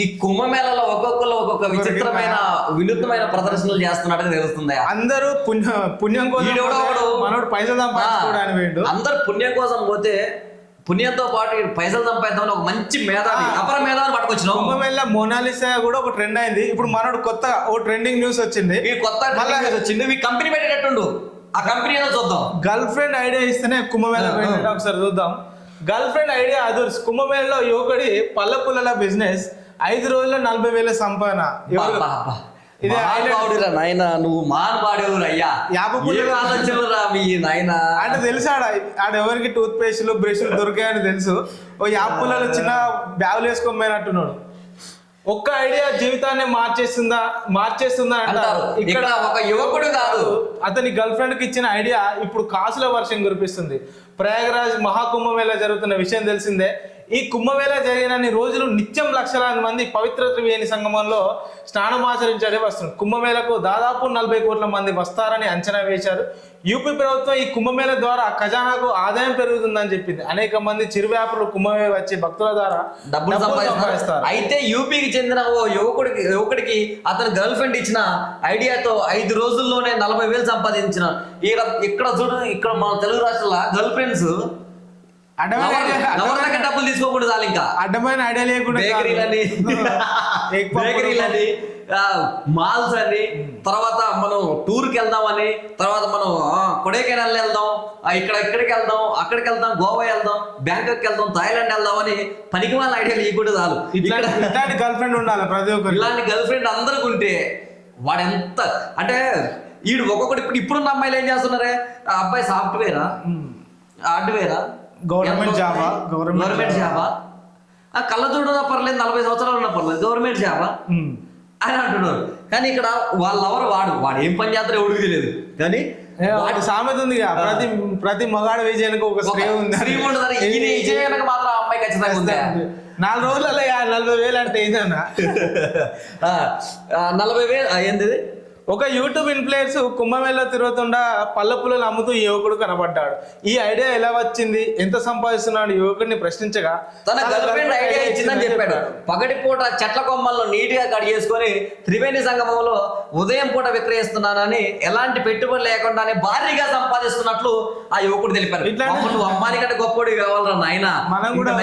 ఈ కుంభమేళలో ఒక్కొక్క విచిత్రమైన వినూత్నమైన ప్రదర్శనలు చేస్తున్నట్టుగా తెలుస్తుంది. అందరూ పుణ్యం కోసం మనోడు పైసలు సంపాదించుకోవడానికి వేయండు. అందరు పుణ్యం కోసం పోతే పుణ్యంతో పాటు పైసలు సంపాదిద్దామని ఒక మంచి మేధావి అపర మేధావిని పట్టుకొచ్చినాం. కుంభమేళ మోనాలిసా కూడా ఒక ట్రెండ్ అయింది. ఇప్పుడు మనోడు కొత్త ఓ ట్రెండింగ్ న్యూస్ వచ్చింది. ఈ కొత్త న్యూస్ వచ్చింది. ఈ కంపెనీ పెట్టేటట్టుండు. ఆ కంపెనీ ఏదో చూద్దాం. గర్ల్ ఫ్రెండ్ ఐడియా ఇస్తేనే కుంభమేళ పెట్టేట ఒకసారి చూద్దాం. Girl friend idea others. కుంభమేళలో యువకుడి పళ్ళ పుల్లల బిజినెస్ 5 రోజుల్లో 40,000 సంపాదన. ఇది నాయన నువ్వు మానవాడేవురు అయ్యా. ఆలోచనరా మీ నాయన అంటే తెలుసు ఆడ ఎవరికి టూత్ పేస్ట్లు బ్రష్లు దొరికాయని తెలుసు. ఓ యాపులలో చిన్న బ్యాగులు వేసుకోమైనట్టున్నాడు. ఒక్క ఐడియా జీవితాన్ని మార్చేస్తుందా అంటారు. ఇక్కడ ఒక యువకుడు కాదు, అతని గర్ల్ ఫ్రెండ్ కి ఇచ్చిన ఐడియా ఇప్పుడు కాసుల వర్షం కురిపిస్తుంది. ప్రయాగరాజ్ మహాకుంభమేళ జరుగుతున్న విషయం తెలిసిందే. ఈ కుంభమేళ జరిగినన్ని రోజులు నిత్యం లక్షలాది మంది పవిత్ర త్రివేణి సంగమంలో స్నానమాచరించడే వస్తున్నారు. కుంభమేళకు దాదాపు 40 కోట్ల మంది వస్తారని అంచనా వేశారు. యూపీ ప్రభుత్వం ఈ కుంభమేళ ద్వారా ఖజానాకు ఆదాయం పెరుగుతుందని చెప్పింది. అనేక మంది చిరు వ్యాపారులు కుంభమేళ వచ్చి భక్తుల ద్వారా డబ్బులు సంపాదిస్తారు. అయితే యూపీకి చెందిన ఓ యువకుడికి అతను గర్ల్ ఫ్రెండ్ ఇచ్చిన ఐడియాతో 5 రోజుల్లోనే 40,000 సంపాదించిన. ఇక్కడ చూడు, ఇక్కడ మన తెలుగు రాష్ట్రాల గర్ల్ ఫ్రెండ్స్ డబ్బులు తీసుకోకూడదు చాలు. ఇంకా అడ్డమైన ఐడియా లేకుండా బేకరీలని మాల్స్ అని, తర్వాత మనం టూర్కి వెళ్దామని, తర్వాత మనం కొడైకెనాల్ వెళ్దాం, ఇక్కడికి వెళ్దాం, అక్కడికి వెళ్దాం, గోవా వెళ్దాం, బ్యాంకాక్ వెళ్దాం, థాయిలాండ్ వెళ్దాం అని పనికి వాళ్ళ ఐడియాలు ఇవ్వకూడదు చాలు. ఇలాంటి గర్ల్ ఫ్రెండ్ ఉండాలి ప్రతి ఒక్కరు. ఇలాంటి గర్ల్ ఫ్రెండ్ అందరికి ఉంటే వాడు ఎంత అంటే వీడు ఒక్కొక్కటి ఇప్పుడున్న అమ్మాయిలు ఏం చేస్తున్నారే, ఆ అబ్బాయి సాఫ్ట్వేరా హార్డ్వేరా గవర్నమెంట్ జాబా కళ్ళ చూడదా పర్లేదు, 40 సంవత్సరాలు ఉన్నా పర్లేదు, గవర్నమెంట్ జాబా అని అంటున్నారు. కానీ ఇక్కడ వాళ్ళెవరు వాడు ఏం పని చేస్తారో ఎవరికి తెలియదు. కానీ వాటి సామెత ఉంది, ప్రతి మగాడు విజయానికి ఒక స్త్రీ ఉంది. స్త్రీ ఉండదు మాత్రం అమ్మాయి ఖచ్చితంగా ఉంది. 4 రోజులలో 40,000 అంటే ఏంటన్నా 40,000 ఏంది. ఒక యూట్యూబ్ ఇన్ఫ్లుయెన్సర్ కుంభమేళలో తిరుగుతుండా పళ్ళ పుల్లలు అమ్ముతూ ఈ యువకుడు కనబడ్డాడు. ఈ ఐడియా ఎలా వచ్చింది, ఎంత సంపాదిస్తున్నాడు యువకుడిని ప్రశ్నించగా తన గర్ల్ ఫ్రెండ్ ఐడియా ఇచ్చిందని చెప్పాడు. పగటిపూట చెట్ల కొమ్మల్లో నీట్ గా కడిగేసుకొని త్రివేణి సంగమంలో ఉదయం పూట విక్రయిస్తున్నానని, ఎలాంటి పెట్టుబడి లేకుండానే భారీగా సంపాదిస్తున్నట్లు ఆ యువకుడు తెలిపారు. నువ్వు అమ్మాయి కంటే గొప్పడి కావాలరా నాయన. మనం కూడా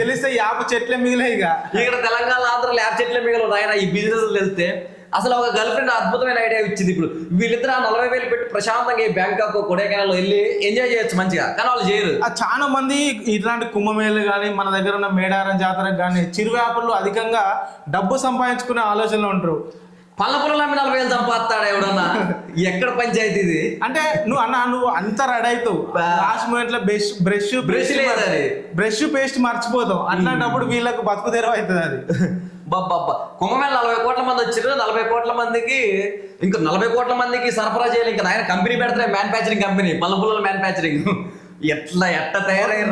తెలిస్తే యాప చెట్లే మిగిలాయి. ఇక్కడ తెలంగాణ ఆంధ్ర యాప్ చెట్లే మిగిలిన నాయన. ఈ బిజినెస్ తెలిస్తే అసలు ఒక గర్ల్ ఫ్రెండ్ అద్భుతమైన ఐడియా ఇచ్చింది. ఇప్పుడు వీళ్ళిద్దరు 40,000 పెట్టి ప్రశాంతంగా ఈ బ్యాంకాక్ కొడైకెనాల్ వెళ్ళి ఎంజాయ్ చేయొచ్చు మంచిగా. కానీ వాళ్ళు చేయరు. చాలా మంది ఇట్లాంటి కుంభమేళలు కానీ మన దగ్గర ఉన్న మేడారం జాతరకు కానీ చిరు వ్యాపారులు అధికంగా డబ్బు సంపాదించుకునే ఆలోచనలో ఉంటారు. పళ్ళ పుల్లలు అమ్మి 40,000 సంపాదిస్తాడు ఎవడన్నా. ఎక్కడ పంచాయతీ ఇది అంటే. నువ్వు అంత రెడీ అవుతావు, లాస్ట్ మూమెంట్ లో బ్రష్ పేస్ట్ మర్చిపోతావు. అట్లాంటప్పుడు వీళ్ళకు బతుకు తెరవ అవుతుంది అది. కుంభమేళ 40 కోట్ల మంది వచ్చారు. 40 కోట్ల మందికి ఇంకా 40 కోట్ల మందికి సరఫరా చేయాలి. ఇంకా ఆయన కంపెనీ పెడతాయి, మ్యానుఫ్యాక్చరింగ్ కంపెనీ, పళ్ళ పుల్లల మ్యానుఫ్యాక్చరింగ్. ఎట్ట తయారైన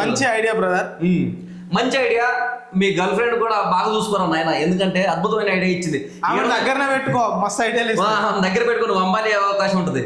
మంచి ఐడియా బ్రదర్, మంచి ఐడియా. మీ గర్ల్ ఫ్రెండ్ కూడా బాగా చూసుకోరా నాయన, ఎందుకంటే అద్భుతమైన ఐడియా ఇచ్చింది. దగ్గరనే పెట్టుకో, మస్తు ఐడియా దగ్గర పెట్టుకో, నువ్వు అమ్మాయి అవకాశం ఉంటుంది.